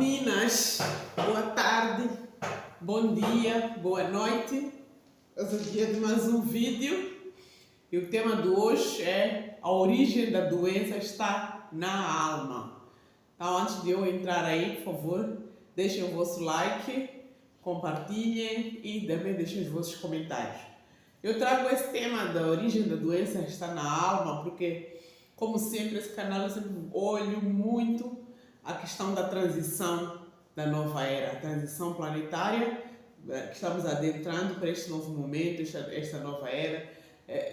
Meninas, boa tarde, bom dia, boa noite. Hoje é o dia de mais um vídeo e o tema de hoje é a origem da doença está na alma. Então, antes de eu entrar aí, por favor, deixem o vosso like, compartilhem e também deixem os vossos comentários. Eu trago esse tema da origem da doença está na alma porque, como sempre, esse canal eu sempre olho muito a questão da transição da nova era, a transição planetária, que estamos adentrando para este novo momento, esta nova era.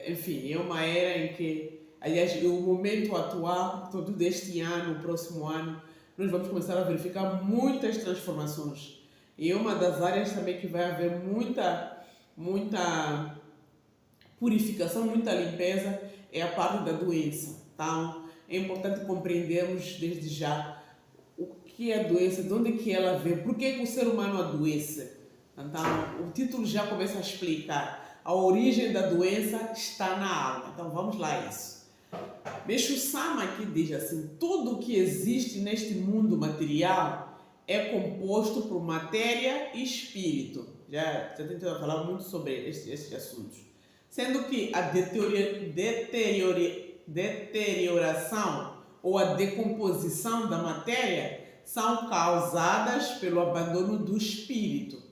Enfim, é uma era em que, aliás, o momento atual, todo deste ano, o próximo ano, nós vamos começar a verificar muitas transformações. E é uma das áreas também que vai haver muita purificação, muita limpeza, é a parte da doença. Então, é importante compreendermos desde já o que é a doença, de onde é que ela vem, por que o ser humano adoece. Então, o título já começa a explicar. A origem da doença está na alma. Então, vamos lá a isso. Meixo Sama aqui diz assim: tudo o que existe neste mundo material é composto por matéria e espírito. Já tentei falar muito sobre esses assuntos. Sendo que a deterioração ou a decomposição da matéria são causadas pelo abandono do espírito,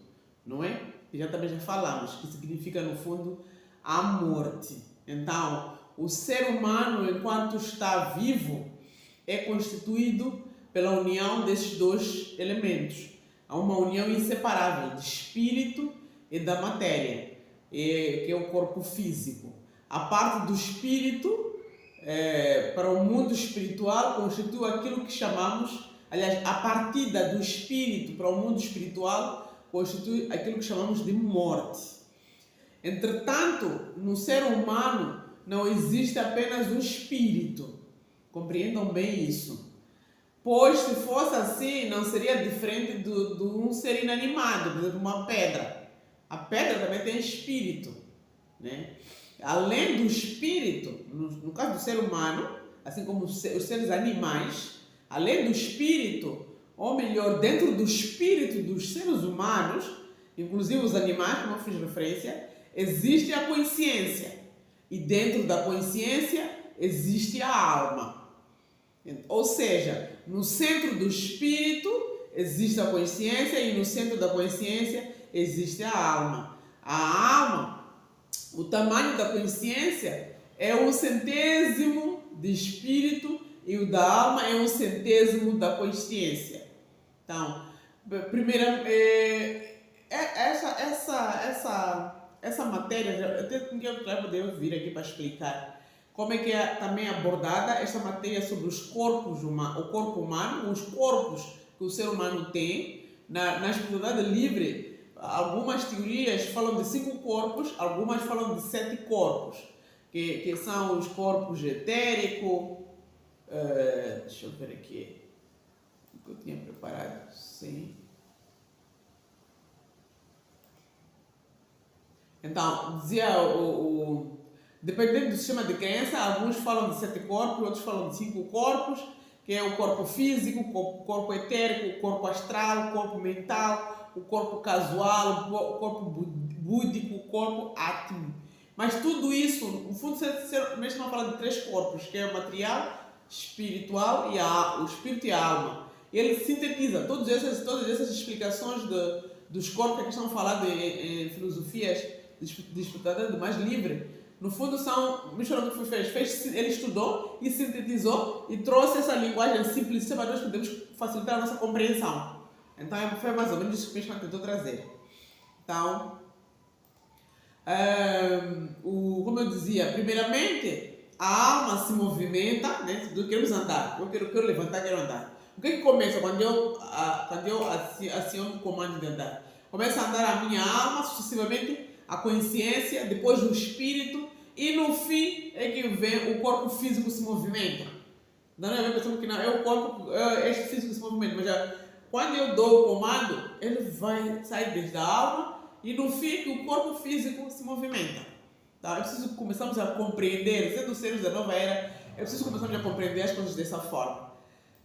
não é? Já falamos, que significa no fundo a morte. Então, o ser humano, enquanto está vivo, é constituído pela união desses dois elementos. Há uma união inseparável de espírito e da matéria, que é o corpo físico. A parte do espírito, para o mundo espiritual, constitui aquilo que chamamos, aliás, a partida do espírito para o mundo espiritual constitui aquilo que chamamos de morte. Entretanto, no ser humano não existe apenas um espírito. Compreendam bem isso. Pois, se fosse assim, não seria diferente de um ser inanimado, por exemplo, uma pedra. A pedra também tem espírito, né? Além do espírito, no caso do ser humano, assim como os seres animais, além do espírito, ou melhor, dentro do espírito dos seres humanos, inclusive os animais, como eu fiz referência, existe a consciência. E dentro da consciência existe a alma. Ou seja, no centro do espírito existe a consciência e no centro da consciência existe a alma. A alma, o tamanho da consciência é 1/100º de espírito e o da alma é 1/100º da consciência. Então, primeiro, essa matéria, até que eu vai poder vir aqui para explicar como é que é também abordada esta matéria sobre os corpos humanos, o corpo humano, os corpos que o ser humano tem. Na espiritualidade livre, algumas teorias falam de 5 corpos, algumas falam de 7 corpos, que são os corpos etérico. Deixa eu ver aqui o que eu tinha preparado. Sim. Então, dizia dependendo do sistema de crença, alguns falam de 7 corpos, outros falam de 5 corpos, que é o corpo físico, o corpo etérico, o corpo astral, o corpo mental, o corpo casual, o corpo búdico, o corpo átmico. Mas tudo isso, no fundo, mesmo não fala de 3 corpos, que é o material, espiritual e o espírito e a alma. Ele sintetiza todas essas explicações dos corpos que estão falando em filosofias de espiritualidade do mais livre. No fundo, o que fez, ele estudou e sintetizou e trouxe essa linguagem simples para nós podermos facilitar a nossa compreensão. Então, foi mais ou menos isso que ele tentou trazer. Então, como eu dizia, primeiramente, a alma se movimenta, né? Queremos andar, eu quero levantar, quero andar. O que começa quando eu aciono o comando de andar? Começa a andar a minha alma, sucessivamente a consciência, depois o espírito e no fim é que vem o corpo físico se movimenta. Não é a pessoa que não é o corpo, este físico se movimenta, mas quando eu dou o comando, ele vai sair desde a alma e no fim é que o corpo físico se movimenta. Tá? É preciso começarmos a compreender, sendo seres da nova era, é preciso começarmos a compreender as coisas dessa forma.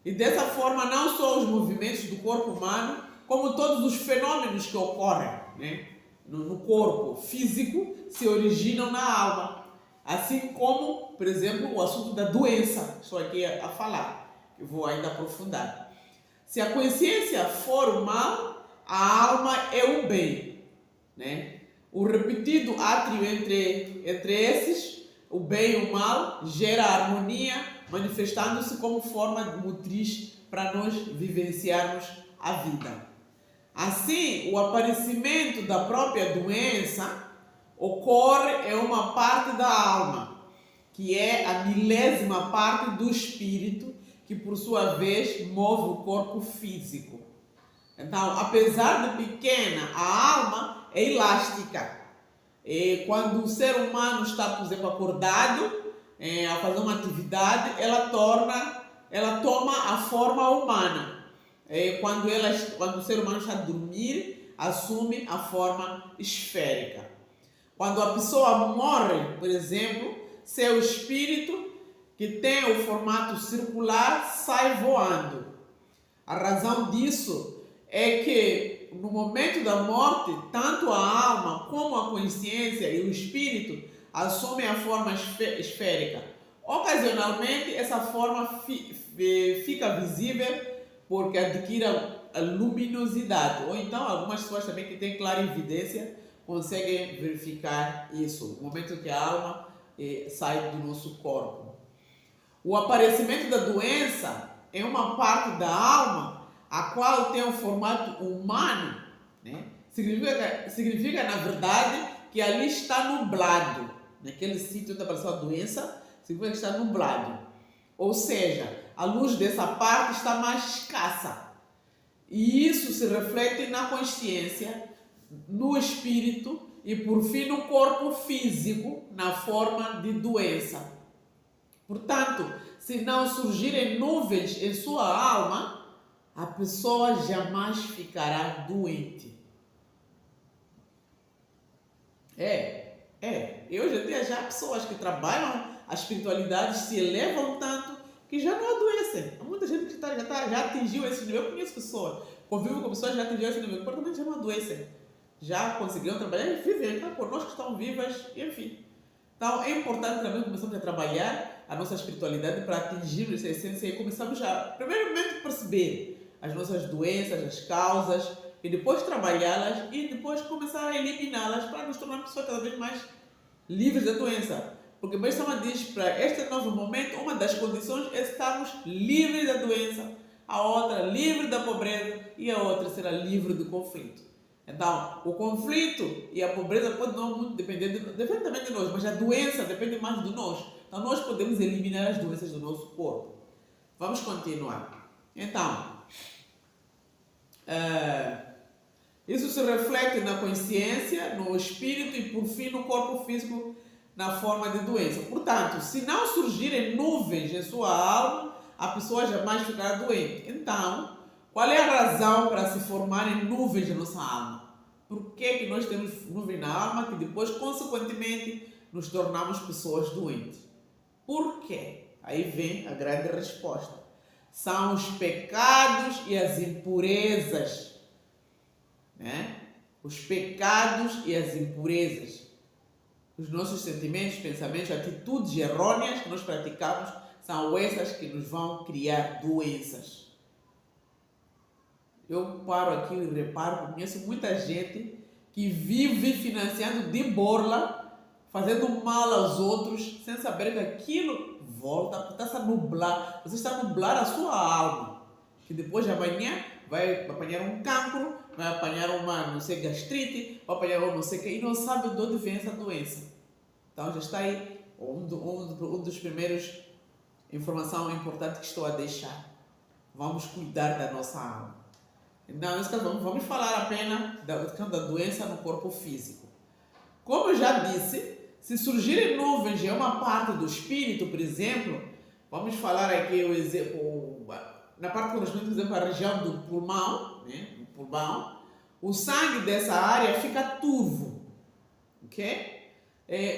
E dessa forma, não só os movimentos do corpo humano, como todos os fenômenos que ocorrem, né, no corpo físico se originam na alma. Assim como, por exemplo, o assunto da doença. Estou aqui a falar, eu vou ainda aprofundar. Se a consciência for o mal, a alma é o bem, né? O repetido átrio entre esses, o bem e o mal, gera harmonia, manifestando-se como forma motriz para nós vivenciarmos a vida. Assim, o aparecimento da própria doença ocorre em uma parte da alma, que é a milésima parte do espírito, que por sua vez move o corpo físico. Então, apesar de pequena, a alma é elástica. E quando o ser humano está, por exemplo, acordado, a fazer uma atividade, ela toma a forma humana. Quando o ser humano está a dormir, assume a forma esférica. Quando a pessoa morre, por exemplo, seu espírito, que tem o formato circular, sai voando. A razão disso é que no momento da morte, tanto a alma como a consciência e o espírito assumem a forma esférica. Ocasionalmente, essa forma fica visível porque adquire a luminosidade. Ou então, algumas pessoas também que têm clara evidência conseguem verificar isso, no momento que a alma sai do nosso corpo. O aparecimento da doença é uma parte da alma a qual tem um formato humano, né? Significa, na verdade, que ali está nublado. Naquele sítio onde apareceu a doença, significa que está nublado. Ou seja, a luz dessa parte está mais escassa. E isso se reflete na consciência, no espírito e, por fim, no corpo físico, na forma de doença. Portanto, se não surgirem nuvens em sua alma, a pessoa jamais ficará doente. E hoje em dia já há pessoas que trabalham a espiritualidade, se elevam tanto que já não adoecem. Há muita gente que já atingiu esse nível. Eu conheço pessoas, convivo com pessoas que já atingiram esse nível, que praticamente já não adoecem. Já conseguiram trabalhar e vivem, conosco estão vivas, enfim. Então é importante também começarmos a trabalhar a nossa espiritualidade para atingir essa essência e começarmos a, primeiramente, perceber as nossas doenças, as causas, e depois trabalhá-las e depois começar a eliminá-las para nos tornar pessoas cada vez mais livres da doença. Porque o Sama diz para este novo momento, uma das condições é estarmos livres da doença, a outra livre da pobreza e a outra será livre do conflito. Então, o conflito e a pobreza podem não muito depende também de nós, mas a doença depende mais de nós. Então, nós podemos eliminar as doenças do nosso corpo. Vamos continuar. Então, isso se reflete na consciência, no espírito e, por fim, no corpo físico, na forma de doença. Portanto, se não surgirem nuvens em sua alma, a pessoa jamais ficará doente. Então, qual é a razão para se formarem nuvens na nossa alma? Por que nós temos nuvem na alma que depois, consequentemente, nos tornamos pessoas doentes? Por quê? Aí vem a grande resposta. São os pecados e as impurezas. Né? Os pecados e as impurezas. Os nossos sentimentos, pensamentos, atitudes errôneas que nós praticamos são essas que nos vão criar doenças. Eu paro aqui e reparo, conheço muita gente que vive financiando de borla, fazendo mal aos outros, sem saber que aquilo volta, está a nublar, você está a nublar a sua alma, que depois de amanhã vai apanhar um cancro, vai apanhar uma, não sei, gastrite, vai apanhar uma não sei o que, e não sabe de onde vem essa doença. Então já está aí um dos primeiros informação importante que estou a deixar. Vamos cuidar da nossa alma. Então, nesse caso, vamos falar apenas da doença no corpo físico. Como eu já disse, se surgirem nuvens em uma parte do espírito, por exemplo, vamos falar aqui o exemplo, na parte correspondente, por exemplo, à região do pulmão, né? Do pulmão, o sangue dessa área fica turvo, ok?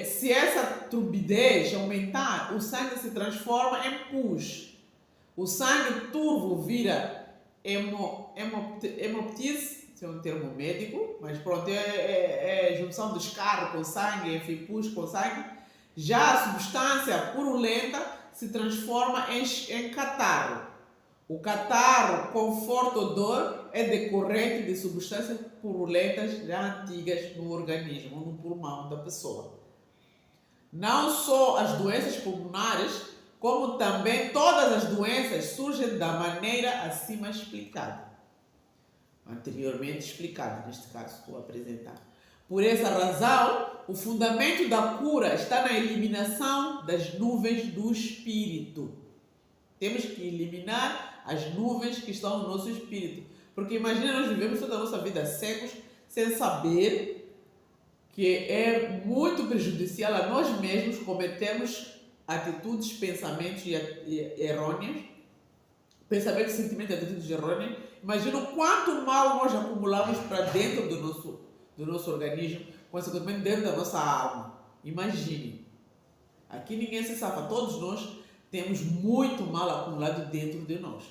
Se essa turbidez aumentar, o sangue se transforma em pus. O sangue turvo vira hemoptise, esse é um termo médico, mas pronto, é junção de escarro com sangue, enfim, pus com sangue. Já a substância purulenta se transforma em catarro. O catarro, conforto ou dor é decorrente de substâncias purulentas já antigas no organismo, no pulmão da pessoa. Não só as doenças pulmonares, como também todas as doenças surgem da maneira acima explicada. Anteriormente explicada, neste caso estou a apresentar. Por essa razão, o fundamento da cura está na eliminação das nuvens do espírito. Temos que eliminar as nuvens que estão no nosso espírito. Porque imagina, nós vivemos toda a nossa vida cegos, sem saber que é muito prejudicial a nós mesmos cometermos atitudes, pensamentos errôneos, pensamentos, sentimentos e atitudes errôneas. Imagina o quanto mal nós acumulamos para dentro do nosso organismo, consequentemente dentro da nossa alma. Imagine. Aqui ninguém se safa, todos nós temos muito mal acumulado dentro de nós.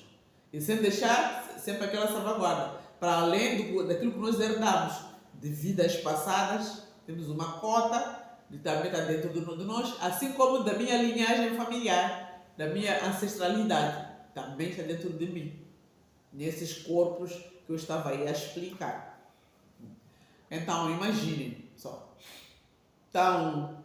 E sem deixar sempre aquela salvaguarda. Para além daquilo que nós herdamos de vidas passadas, temos uma cota de também está dentro de nós, assim como da minha linhagem familiar, da minha ancestralidade, também está dentro de mim. Nesses corpos que eu estava aí a explicar. Então, imaginem só. Então,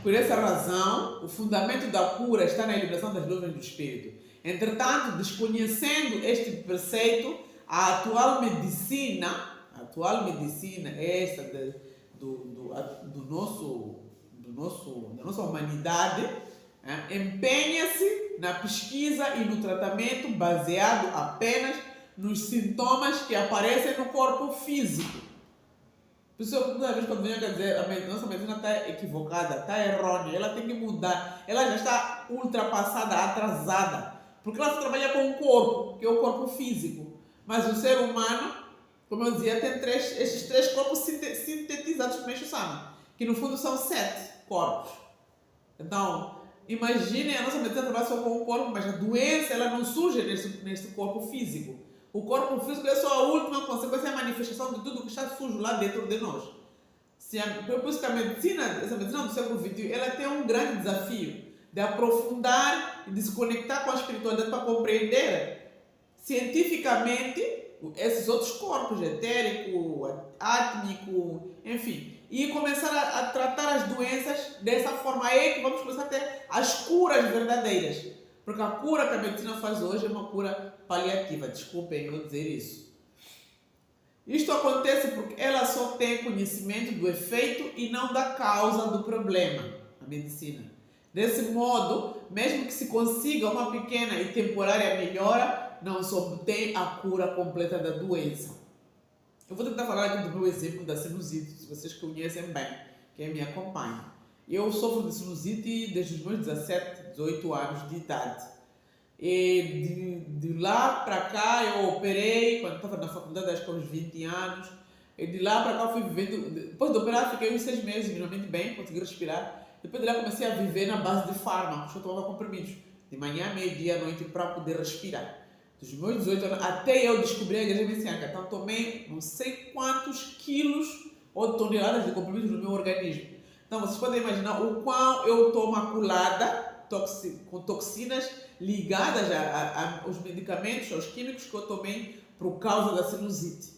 por essa razão, o fundamento da cura está na eliminação das nuvens do espírito. Entretanto, desconhecendo este preceito, a atual medicina esta da nossa humanidade, empenha-se na pesquisa e no tratamento baseado apenas nos sintomas que aparecem no corpo físico. Por isso, toda vez quando venho a dizer a nossa medicina está equivocada, está errônea, ela tem que mudar, ela já está ultrapassada, atrasada, porque ela trabalha com o corpo, que é o corpo físico. Mas o ser humano, como eu dizia, tem esses três corpos sintetizados por Meixo Sama, que no fundo são 7 corpos. Então, imaginem, a nossa medicina trabalha só com o corpo, mas a doença ela não surge nesse corpo físico. O corpo físico é só a última consequência, a manifestação de tudo que está sujo lá dentro de nós. Por isso que essa medicina do século XXI, ela tem um grande desafio de aprofundar e de se conectar com a espiritualidade para compreender cientificamente esses outros corpos, etérico, átmico, enfim, e começar a tratar as doenças dessa forma. Aí que vamos começar a ter as curas verdadeiras, porque a cura que a medicina faz hoje é uma cura paliativa, desculpem eu dizer isso. Isto acontece porque ela só tem conhecimento do efeito e não da causa do problema, a medicina. Desse modo, mesmo que se consiga uma pequena e temporária melhora, não se obtém a cura completa da doença. Eu vou tentar falar aqui do meu exemplo da sinusite, se vocês conhecem bem, quem me acompanha. Eu sofro de sinusite desde os meus 17, 18 anos de idade. E de lá para cá eu operei, quando estava na faculdade, acho que aos 20 anos. E de lá para cá fui vivendo, depois de operar fiquei uns 6 meses minimamente bem, consegui respirar. Depois de lá comecei a viver na base de fármacos, eu tomava comprimidos, de manhã, meio-dia, à noite, para poder respirar. Dos meus 18 anos, até eu descobri a igreja messiânica. Então tomei não sei quantos quilos ou toneladas de comprimidos no meu organismo. Então vocês podem imaginar o quão eu estou maculada com toxinas ligadas aos medicamentos, aos químicos que eu tomei por causa da sinusite.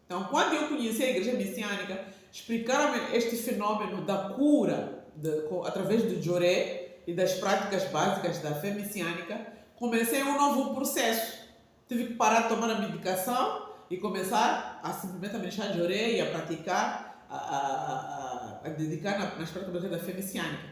Então, quando eu conheci a igreja messiânica, explicaram-me este fenômeno da cura através do Joré e das práticas básicas da fé messiânica. Comecei um novo processo. Tive que parar de tomar a medicação e começar a simplesmente a mexer Joré e a praticar, a dedicar nas práticas da fé messiânica.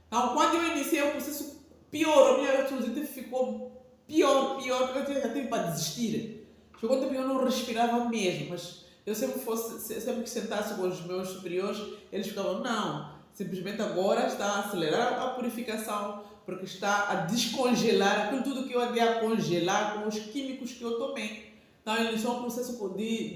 Então, quando eu iniciei o processo, piorou, a minha sinusite ficou pior, porque eu já tive para desistir. Chegou um tempo que eu não respirava mesmo, mas eu sempre que sentasse com os meus superiores, eles ficavam, não, simplesmente agora está a acelerar a purificação, porque está a descongelar aquilo tudo que eu andei a congelar com os químicos que eu tomei. Então, iniciou um processo de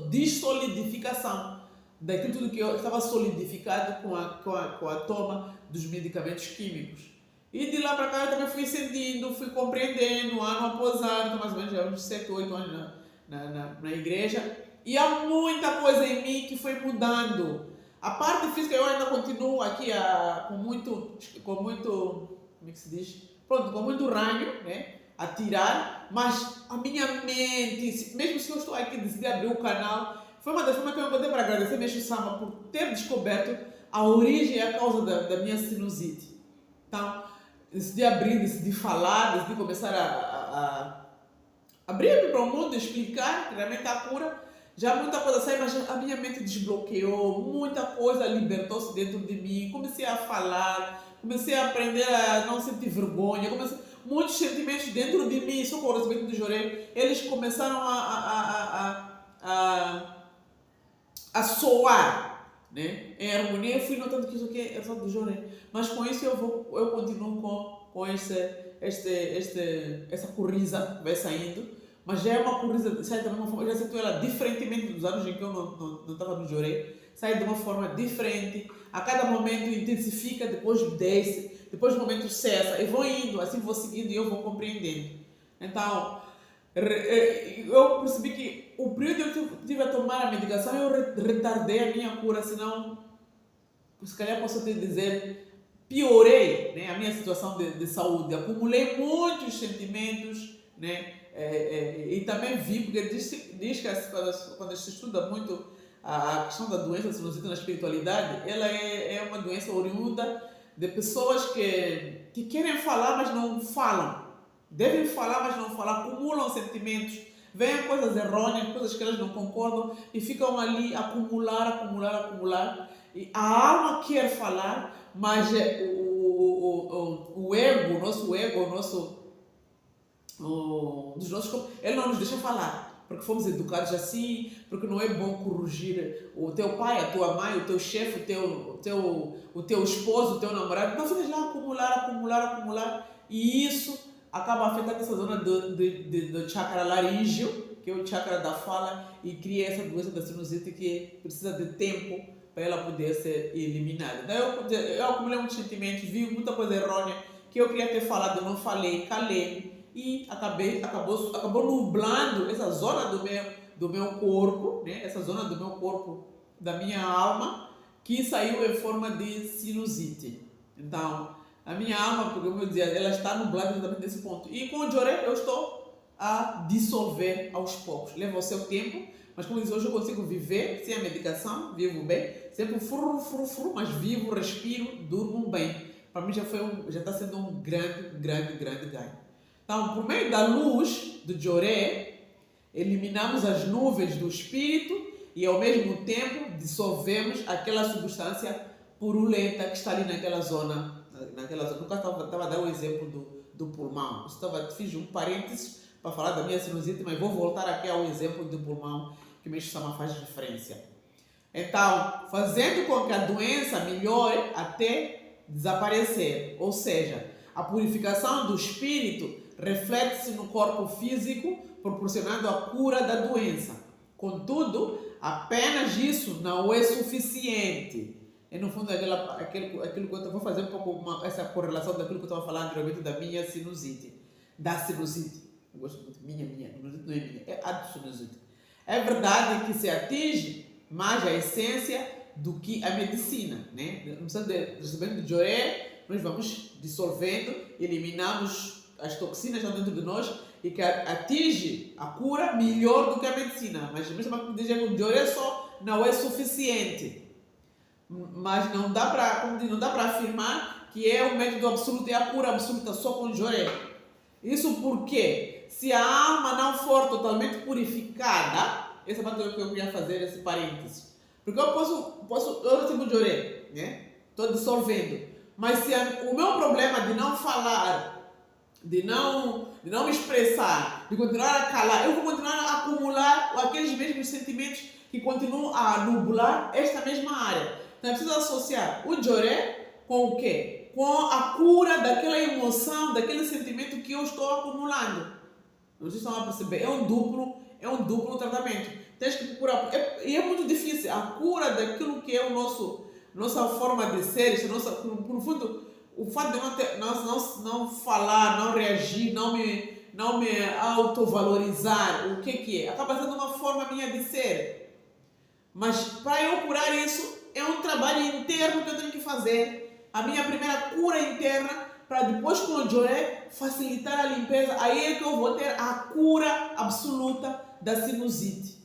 dissolidificação. daquilo tudo que eu estava solidificado com a toma dos medicamentos químicos. E de lá para cá eu também fui sentindo, fui compreendendo, ano após ano, então mais ou menos já uns 7, 8 anos na igreja, e há muita coisa em mim que foi mudando. A parte física eu ainda continuo aqui com muito, como é que se diz? Pronto, com muito ranho, né? A tirar, mas a minha mente, mesmo se eu estou aqui decidi abrir o canal, foi uma das formas que eu encontrei para agradecer mesmo Sama por ter descoberto a origem e a causa da minha sinusite. Então, decidi abrir, decidi falar, decidi começar a abrir-me para o mundo, explicar realmente a cura. Já muita coisa saiu, mas a minha mente desbloqueou, muita coisa libertou-se dentro de mim. Comecei a falar, comecei a aprender a não sentir vergonha, muitos sentimentos dentro de mim, só com o recebimento do Joré, eles começaram a soar, né? Em harmonia. Eu fui notando que isso aqui é só do Joré, mas com isso eu continuo com essa corrida que vai saindo. Mas já é uma corrida, sai de uma forma, eu já sinto ela diferentemente dos anos em que eu não estava no Joré, sai de uma forma diferente, a cada momento intensifica, depois desce, depois do momento cessa, e vou indo, assim vou seguindo e eu vou compreendendo. Então, eu percebi que o período que eu tive a tomar a medicação, eu retardei a minha cura, senão, se calhar posso até dizer, piorei, né, a minha situação de saúde, acumulei muitos sentimentos, né, e também vi, porque diz que quando se estuda muito a questão da doença sinusite na espiritualidade, ela é uma doença oriunda de pessoas que querem falar, mas não falam. Devem falar, mas não falam. Acumulam sentimentos, veem coisas errôneas, coisas que elas não concordam e ficam ali a acumular. E a alma quer falar, mas o ego, ele não nos deixa falar, porque fomos educados assim, porque não é bom corrigir o teu pai, a tua mãe, o teu chefe, o teu esposo, o teu namorado. Então ficas lá acumular, e isso acaba afetando essa zona do chakra laríngeo, que é o chakra da fala, e cria essa doença da sinusite que precisa de tempo para ela poder ser eliminada. Então eu acumulei muitos sentimentos, vi muita coisa errônea que eu queria ter falado, não falei, calei. E acabou nublando essa zona do meu corpo, né? Essa zona do meu corpo, da minha alma, que saiu em forma de sinusite. Então, a minha alma, como eu dizia, ela está nublada exatamente nesse ponto. E com o Joré eu estou a dissolver aos poucos. Leva o seu tempo, mas como eu disse, hoje eu consigo viver sem a medicação, vivo bem, sempre mas vivo, respiro, durmo bem. Para mim já está sendo um grande ganho. Então, por meio da luz do Joré, eliminamos as nuvens do espírito e, ao mesmo tempo, dissolvemos aquela substância purulenta que está ali naquela zona. Nunca estava a dar o exemplo do pulmão. Fiz um parênteses para falar da minha sinusite, mas vou voltar aqui ao exemplo do pulmão, que o Mestre Sama faz referência. Então, fazendo com que a doença melhore até desaparecer. Ou seja, a purificação do espírito reflete-se no corpo físico, proporcionando a cura da doença. Contudo, apenas isso não é suficiente. E no fundo, aquilo que eu vou fazer um pouco essa correlação daquilo que eu estava falando anteriormente da minha sinusite. Da sinusite. Eu gosto muito. Minha. Sinusite não é minha, é a sinusite. É verdade que se atinge mais a essência do que a medicina, né? No recebimento de Joré, nós vamos dissolvendo, eliminamos as toxinas estão dentro de nós e que atinge a cura melhor do que a medicina. Mas mesmo que dizem que o Joré só não é suficiente. Mas não dá para afirmar que é o método absoluto e a cura absoluta só com o Joré. Isso porque se a alma não for totalmente purificada, essa é a parte que eu queria fazer, esse parênteses. Porque eu eu recebo o Joré, né? Estou dissolvendo. Mas se o meu problema de não falar, de não me expressar, de continuar a calar, eu vou continuar a acumular aqueles mesmos sentimentos que continuam a nublar esta mesma área. Então é preciso associar o Joré com o quê? Com a cura daquela emoção, daquele sentimento que eu estou acumulando. Vocês estão a perceber? É um duplo tratamento. tens que procurar. E é muito difícil. A cura daquilo que é nossa forma de ser, no fundo, o fato de não falar, não reagir, não me autovalorizar, o que é? Acaba sendo uma forma minha de ser. Mas para eu curar isso, é um trabalho interno que eu tenho que fazer. A minha primeira cura interna, para depois com o Joré facilitar a limpeza. Aí é que eu vou ter a cura absoluta da sinusite.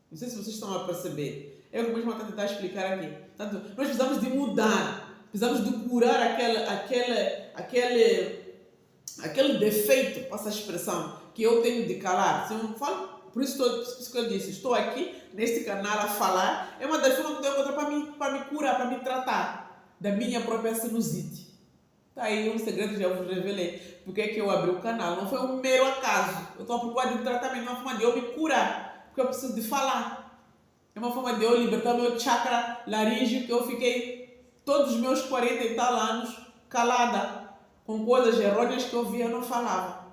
Não sei se vocês estão a perceber. É o que mesmo estou a tentar explicar aqui. Portanto, nós precisamos de mudar. Precisamos de curar aquele defeito, passa a expressão, que eu tenho de calar. Se eu não falo, por isso que eu disse, estou aqui neste canal a falar. É uma das formas que eu encontro para me curar, para me tratar da minha própria sinusite. Tá aí um segredo, já vos revelei. Porque é que eu abri o canal? Não foi um mero acaso. Eu estou à procura de um tratamento, uma forma de eu me curar. Porque eu preciso de falar. É uma forma de eu libertar meu chakra laríngeo, que eu fiquei todos os meus 40 e tal anos calada, com coisas errôneas que eu via e não falava.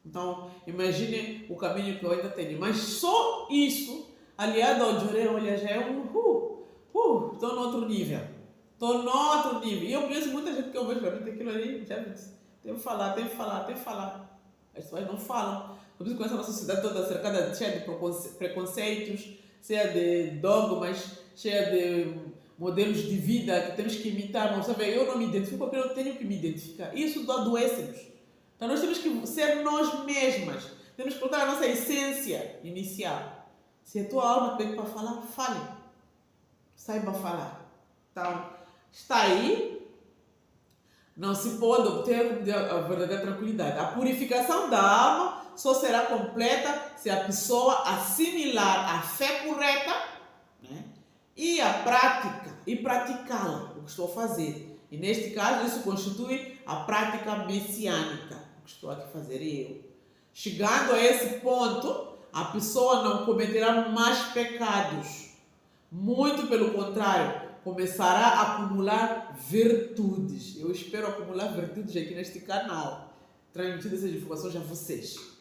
Então, imagine o caminho que eu ainda tenho. Mas só isso, aliado ao Joré, olha, já é estou no outro nível. Estou no outro nível. E eu conheço muita gente que eu vejo para mim, tem aquilo ali, já disse, tem que falar. As pessoas não falam. Por isso que essa nossa sociedade toda cercada, cheia de preconceitos, cheia de dogmas, cheia de modelos de vida que temos que imitar. Mas, sabe, eu não me identifico porque eu tenho que me identificar. Isso adoece-nos. Então nós temos que ser nós mesmas. Temos que colocar a nossa essência inicial. Se a tua alma tem para falar, fale. Saiba falar. Então, está aí. Não se pode obter a verdadeira tranquilidade. A purificação da alma só será completa se a pessoa assimilar a fé correta, né, e a prática, e praticá-la, o que estou a fazer. E neste caso, isso constitui a prática messiânica, o que estou aqui a fazer eu. Chegando a esse ponto, a pessoa não cometerá mais pecados. Muito pelo contrário, começará a acumular virtudes. Eu espero acumular virtudes aqui neste canal, transmitindo essas informações a vocês.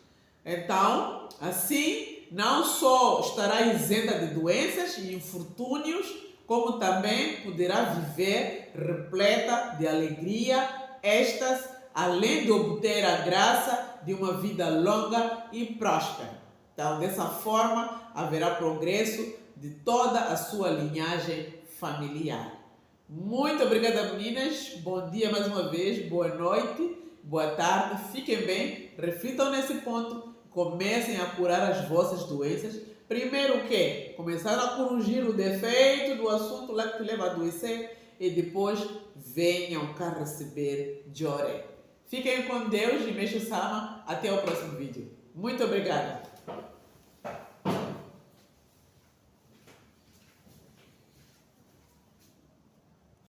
Então, assim, não só estará isenta de doenças e infortúnios, como também poderá viver repleta de alegria, êxtase, além de obter a graça de uma vida longa e próspera. Então, dessa forma, haverá progresso de toda a sua linhagem familiar. Muito obrigada, meninas. Bom dia mais uma vez, boa noite, boa tarde, fiquem bem, reflitam nesse ponto, comecem a curar as vossas doenças. Primeiro o quê? Começaram a corrigir o defeito do assunto lá que te leva a adoecer e depois venham cá receber Joré. Fiquem com Deus e Meixo Sama. Até o próximo vídeo. Muito obrigada.